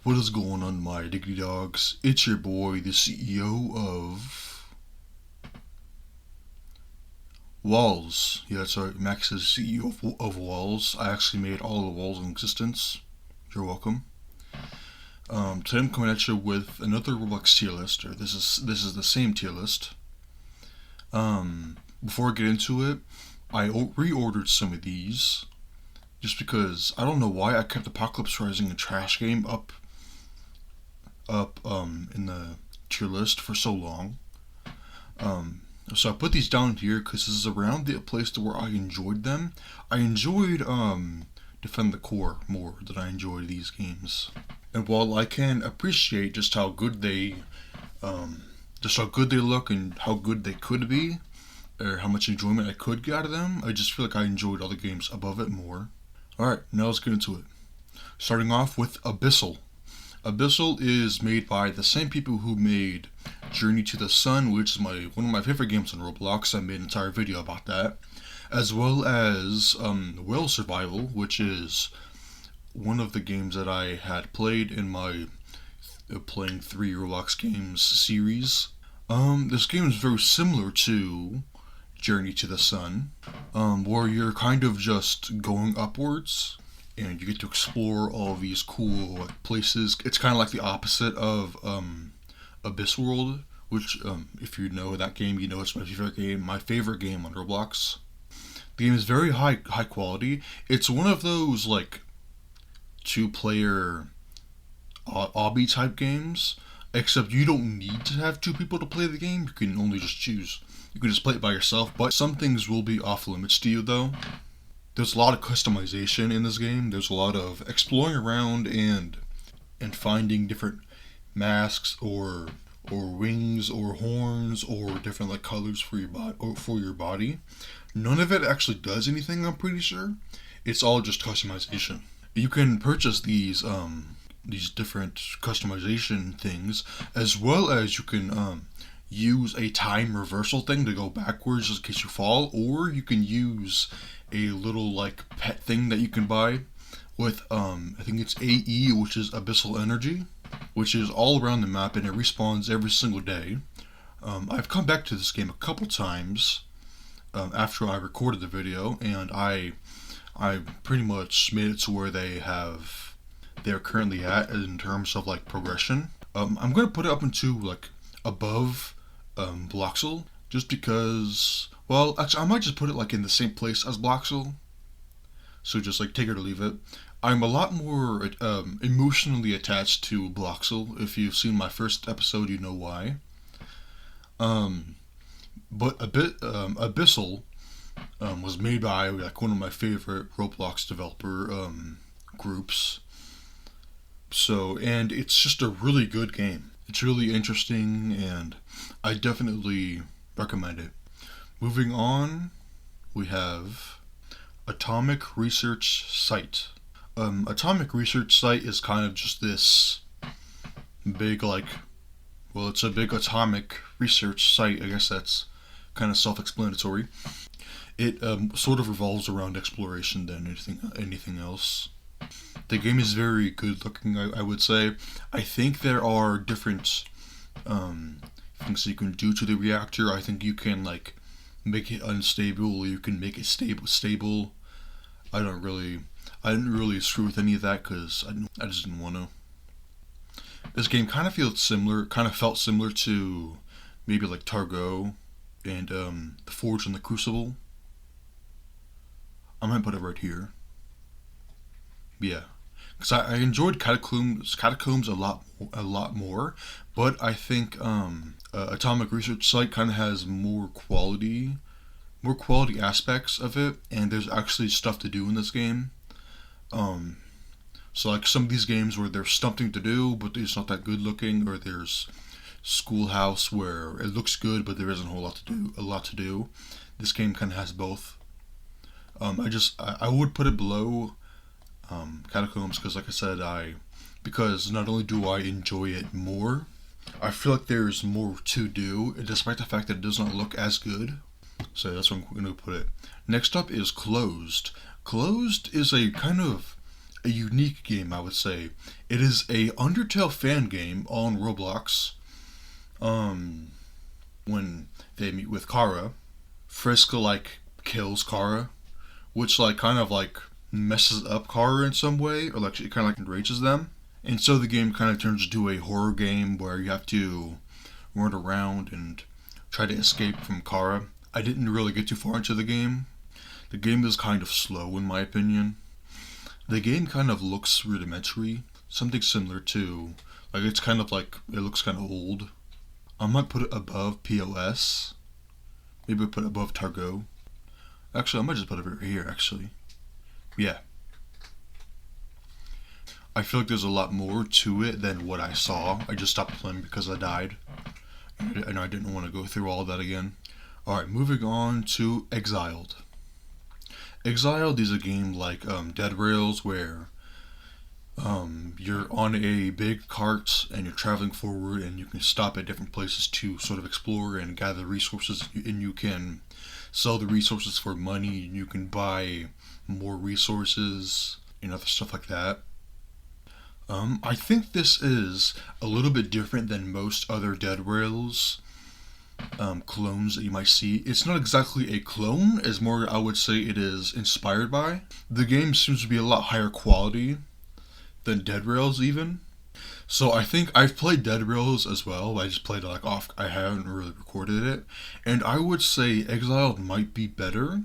What is going on, my diggity dogs? It's your boy, the CEO of Walls. Yeah, that's right. Max is CEO of Walls. I actually made all the walls in existence. You're welcome. Today I'm coming at you with another Roblox tier list. Or this is the same tier list. Before I get into it, I reordered some of these just because I don't know why I kept Apocalypse Rising and Trash Game up in the tier list for so long. So I put these down here because this is around the place to where I enjoyed them. I enjoyed Defend the Core more than I enjoyed these games. And while I can appreciate just how good they look and how good they could be, or how much enjoyment I could get out of them, I just feel like I enjoyed other games above it more. Alright, now let's get into it. Starting off with Abyssal. Abyssal is made by the same people who made Journey to the Sun, which is one of my favorite games on Roblox. I made an entire video about that. As well as Whale Survival, which is one of the games that I had played in my playing 3 Roblox games series. This game is very similar to Journey to the Sun, where you're kind of just going upwards and you get to explore all of these cool places. It's kind of like the opposite of Abyss World, which if you know that game, you know it's my favorite game on Roblox. The game is very high quality. It's one of those like 2-player obby type games, except you don't need to have 2 people to play the game. You can only just choose. You can just play it by yourself, but some things will be off limits to you though. There's a lot of customization in this game. There's a lot of exploring around and finding different masks or wings or horns or different like colors for your body. None of it actually does anything, I'm pretty sure. It's all just customization. You can purchase these different customization things, as well as you can use a time reversal thing to go backwards just in case you fall, or you can use a little like pet thing that you can buy with I think it's AE, which is Abyssal Energy, which is all around the map and it respawns every single day. I've come back to this game a couple times after I recorded the video, and I pretty much made it to where they're currently at in terms of like progression. I'm gonna put it up into like above Bloxel, just because, well, actually, I might just put it like in the same place as Bloxel. So just like take it or leave it. I'm a lot more emotionally attached to Bloxel. If you've seen my first episode, you know why. But Abyssal was made by like one of my favorite Roblox developer groups. So, and it's just a really good game. It's really interesting, and I definitely recommend it. Moving on, we have Atomic Research Site. Atomic Research Site is kind of just this big, it's a big atomic research site. I guess that's kind of self-explanatory. It sort of revolves around exploration than anything else. The game is very good looking, I would say. I think there are different things you can do to the reactor. I think you can like make it unstable, or you can make it stable. I didn't really screw with any of that because I just didn't want to. This game kind of felt similar to maybe like Targo and The Forge and the Crucible. I might put it right here. Yeah, because I enjoyed Catacombs a lot more, but I think Atomic Research Site kind of has more quality aspects of it, and there's actually stuff to do in this game. So like some of these games where there's something to do, but it's not that good looking, or there's Schoolhouse where it looks good, but there isn't a lot to do. This game kind of has both. I would put it below Catacombs because, like I said, because not only do I enjoy it more, I feel like there's more to do, despite the fact that it does not look as good. So that's where I'm going to put it. Next up is Closed. Closed is a kind of a unique game, I would say. It is a Undertale fan game on Roblox. When they meet with Kara, Friska like kills Kara, which like kind of like messes up Kara in some way, or like it kind of like enrages them. And so the game kind of turns into a horror game where you have to run around and try to escape from Kara. I didn't really get too far into the game. The game is kind of slow in my opinion. The game kind of looks rudimentary, something similar to, like it's kind of like, it looks kind of old. I might put it above POS. Maybe put it above Targo. Actually, I might just put it right here, actually. Yeah. I feel like there's a lot more to it than what I saw. I just stopped playing because I died. And I didn't want to go through all that again. Alright, moving on to Exiled. Exiled is a game like Dead Rails where you're on a big cart and you're traveling forward and you can stop at different places to sort of explore and gather resources, and you can sell the resources for money and you can buy more resources and other stuff like that. I think this is a little bit different than most other Dead Rails clones that you might see. It's not exactly a clone, as more I would say it is inspired by. The game seems to be a lot higher quality than Dead Rails even. So I think I've played Dead Rails as well. I just played it like off. I haven't really recorded it, and I would say Exiled might be better,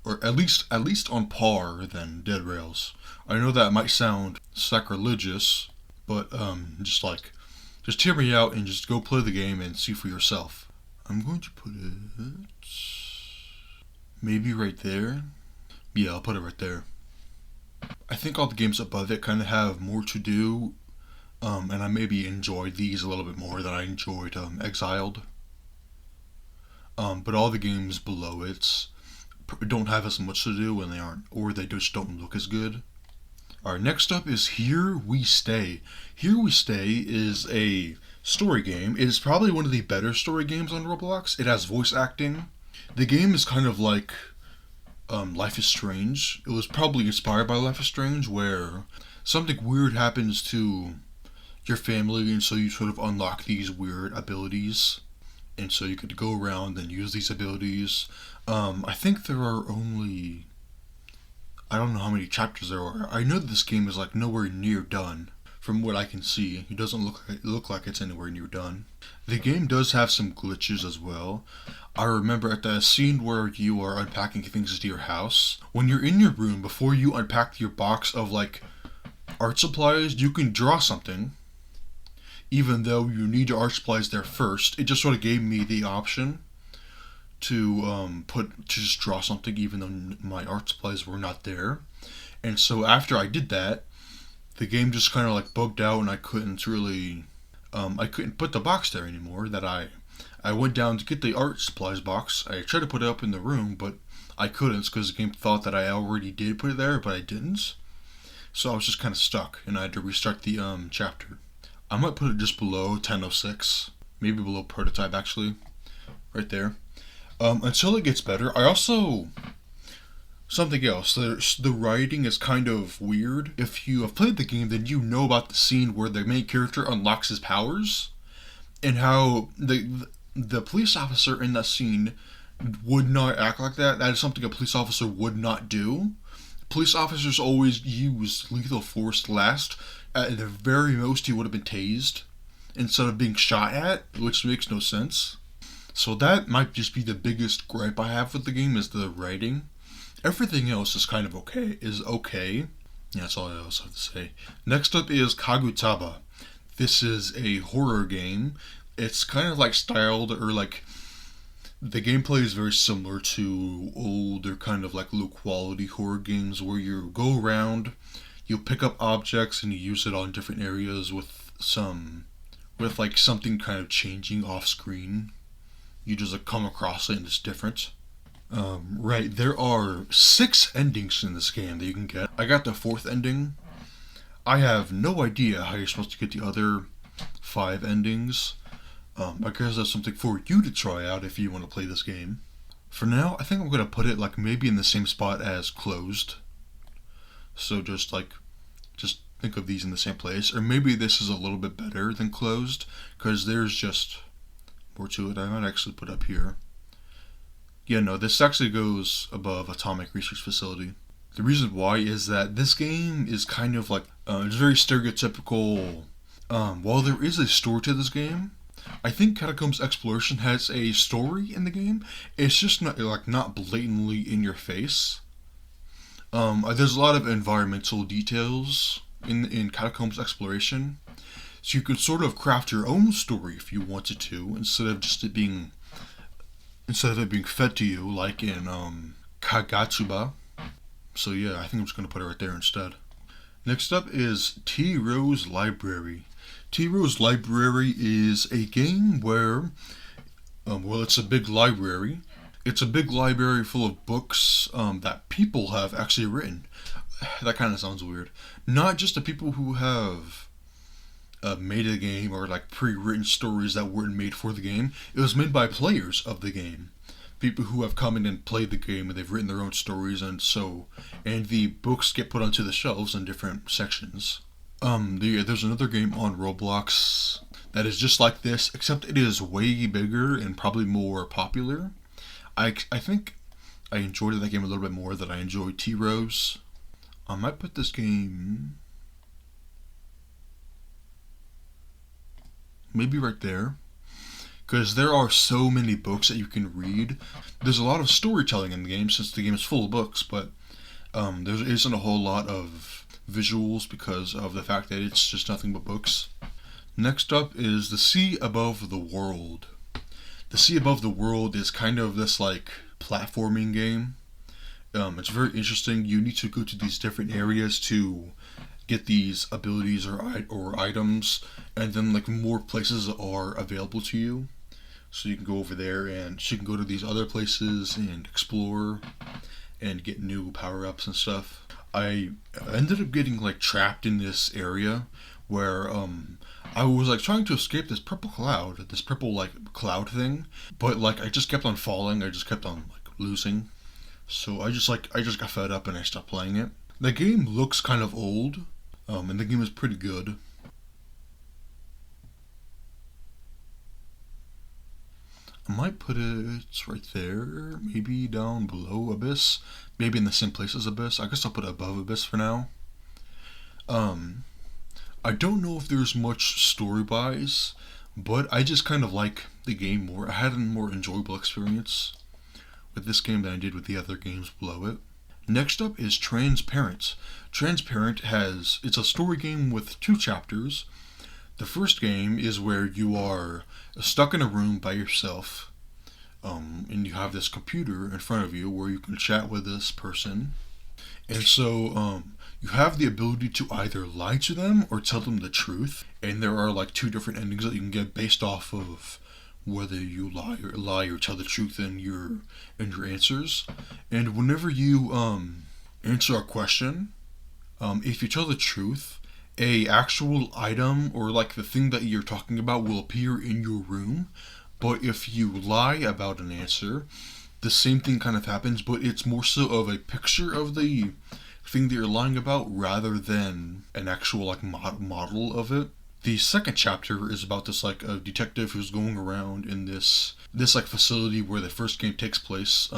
or at least on par than Dead Rails. I know that might sound sacrilegious, but just hear me out and just go play the game and see for yourself. I'm going to put it maybe right there. Yeah, I'll put it right there. I think all the games above it kind of have more to do, and I maybe enjoyed these a little bit more than I enjoyed Exiled. But all the games below it don't have as much to do when they aren't, or they just don't look as good. Alright, next up is Here We Stay. Here We Stay is a story game. It is probably one of the better story games on Roblox. It has voice acting. The game is kind of like Life is Strange. It was probably inspired by Life is Strange, where something weird happens to your family, and so you sort of unlock these weird abilities. And so you could go around and use these abilities. I think there are only, I don't know how many chapters there are. I know that this game is like nowhere near done. From what I can see, it doesn't look like it's anywhere near done. The game does have some glitches as well. I remember at the scene where you are unpacking things to your house, when you're in your room, before you unpack your box of like art supplies, you can draw something, even though you need your art supplies there first. It just sort of gave me the option to just draw something, even though my art supplies were not there. And so after I did that, the game just kind of like bugged out, and I couldn't really, I couldn't put the box there anymore. That I went down to get the art supplies box. I tried to put it up in the room, but I couldn't because the game thought that I already did put it there, but I didn't. So I was just kind of stuck, and I had to restart the chapter. I might put it just below 1006, maybe below prototype actually, right there. Until it gets better. I also, something else, the writing is kind of weird. If you have played the game, then you know about the scene where the main character unlocks his powers, and how the police officer in that scene would not act like that. That is something a police officer would not do. Police officers always use lethal force last. At the very most, he would have been tased instead of being shot at, which makes no sense. So that might just be the biggest gripe I have with the game, is the writing. Everything else is kind of okay. Yeah, that's all I else have to say. Next up is Kagutaba. This is a horror game. It's kind of like styled, or like, the gameplay is very similar to older kind of like low quality horror games where you go around, you pick up objects and you use it on different areas with like something kind of changing off screen. You just like come across it and it's different. Right, there are 6 endings in this game that you can get. I got the 4th ending. I have no idea how you're supposed to get the other 5 endings. I guess that's something for you to try out if you want to play this game. For now, I think I'm going to put it like maybe in the same spot as Closed. So just think of these in the same place. Or maybe this is a little bit better than closed, because there's just more to it. I might actually put up here. Yeah, no, this actually goes above Atomic Research Facility. The reason why is that this game is kind of like, it's very stereotypical. While there is a story to this game, I think Catacombs Exploration has a story in the game. It's just not blatantly in your face. There's a lot of environmental details in Catacombs Exploration, so you can sort of craft your own story if you wanted to, instead of it being fed to you like in Kagutaba. So yeah, I think I'm just gonna put it right there instead. Next up is Tearose Library. Tearose Library is a game where, it's a big library. It's a big library full of books that people have actually written. That kind of sounds weird. Not just the people who have made a game, or like pre-written stories that weren't made for the game. It was made by players of the game. People who have come in and played the game, and they've written their own stories, and the books get put onto the shelves in different sections. There's another game on Roblox that is just like this, except it is way bigger and probably more popular. I think I enjoyed that game a little bit more than I enjoyed Tearose. I might put this game maybe right there, because there are so many books that you can read. There's a lot of storytelling in the game, since the game is full of books, but there isn't a whole lot of visuals because of the fact that it's just nothing but books. Next up is The Sea Above the World. The Sea Above the World is kind of this like platforming game. It's very interesting. You need to go to these different areas to get these abilities or items, and then like more places are available to you. So you can go over there, and you can go to these other places and explore and get new power-ups and stuff. I ended up getting like trapped in this area where I was like trying to escape this purple like cloud thing, but like I just kept on falling. I just kept on like losing. So I just got fed up and I stopped playing it. The game looks kind of old, and the game is pretty good. I might put it right there, maybe down below Abyss, maybe in the same place as Abyss. I guess I'll put it above Abyss for now. I don't know if there's much story buys, but I just kind of like the game more. I had a more enjoyable experience with this game than I did with the other games below it. Next up is Transparent. Transparent it's a story game with 2 chapters. The first game is where you are stuck in a room by yourself, and you have this computer in front of you where you can chat with this person. And so you have the ability to either lie to them or tell them the truth. And there are like 2 different endings that you can get based off of whether you lie or tell the truth in your answers. And whenever you answer a question, if you tell the truth, a actual item or like the thing that you're talking about will appear in your room. But if you lie about an answer, the same thing kind of happens, but it's more so of a picture of the thing that you're lying about rather than an actual like model of it. The second chapter is about this like a detective who's going around in this like facility where the first game takes place.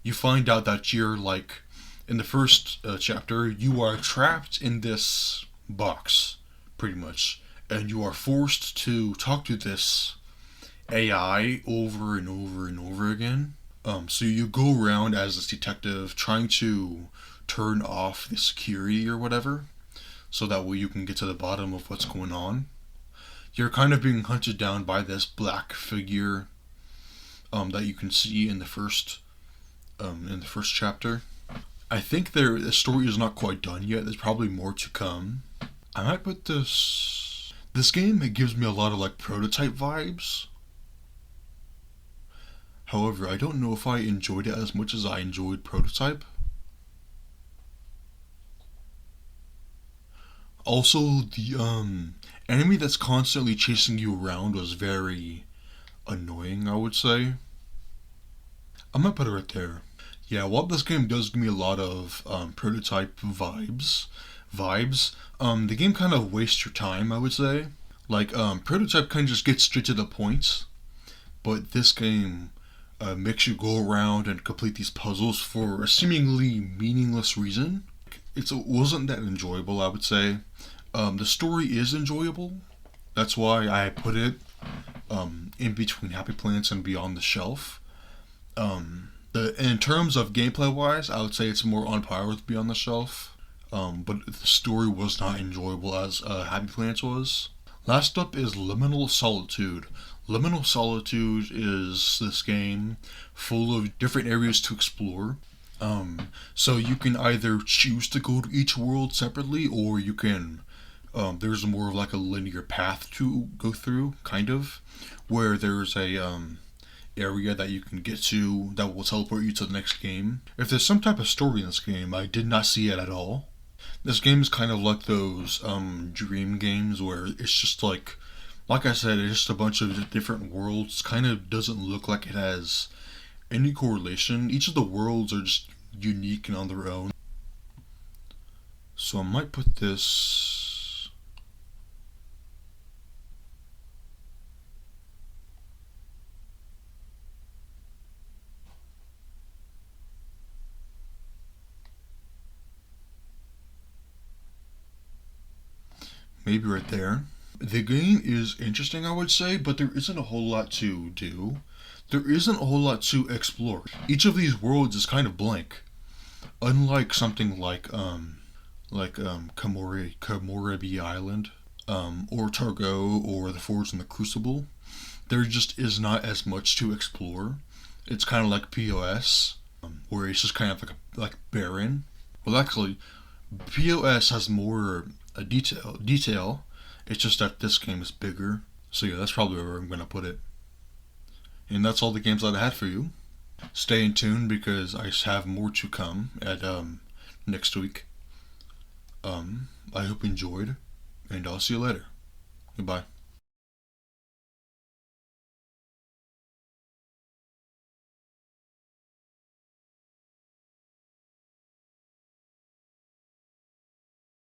You find out that you're like in the first chapter you are trapped in this box pretty much, and you are forced to talk to this AI over and over and over again. So you go around as this detective trying to turn off the security or whatever, so that way you can get to the bottom of what's going on. You're kind of being hunted down by this black figure that you can see in the first chapter. I think the story is not quite done yet. There's probably more to come. I might put this game, it gives me a lot of like prototype vibes. However, I don't know if I enjoyed it as much as I enjoyed Prototype. Also, the enemy that's constantly chasing you around was very annoying, I would say. I might put it right there. Yeah, well, this game does give me a lot of prototype vibes. The game kind of wastes your time, I would say. Like, prototype kind of just gets straight to the point, but this game makes you go around and complete these puzzles for a seemingly meaningless reason. It wasn't that enjoyable, I would say. The story is enjoyable. That's why I put it in between Happy Plants and Beyond the Shelf. In terms of gameplay wise, I would say it's more on par with Beyond the Shelf. But the story was not enjoyable as Happy Plants was. Last up is Liminal Solitude. Liminal Solitude is this game full of different areas to explore. So you can either choose to go to each world separately, or you can. There's more of like a linear path to go through, kind of, where there's a area that you can get to that will teleport you to the next game. If there's some type of story in this game, I did not see it at all. This game is kind of like those dream games where it's just like I said, it's just a bunch of different worlds. Kind of doesn't look like it has any correlation. Each of the worlds are just unique and on their own. So I might put this. Maybe right there. The game is interesting, I would say, but there isn't a whole lot to do. There isn't a whole lot to explore. Each of these worlds is kind of blank. Unlike something like Komorebi Island, or Targo, or the Forge and the Crucible, there just is not as much to explore. It's kind of like POS, where it's just kind of like barren. Well, actually, POS has more detail. It's just that this game is bigger. So yeah, that's probably where I'm gonna put it. And that's all the games that I had for you. Stay in tune because I have more to come at next week. I hope you enjoyed, and I'll see you later. Goodbye.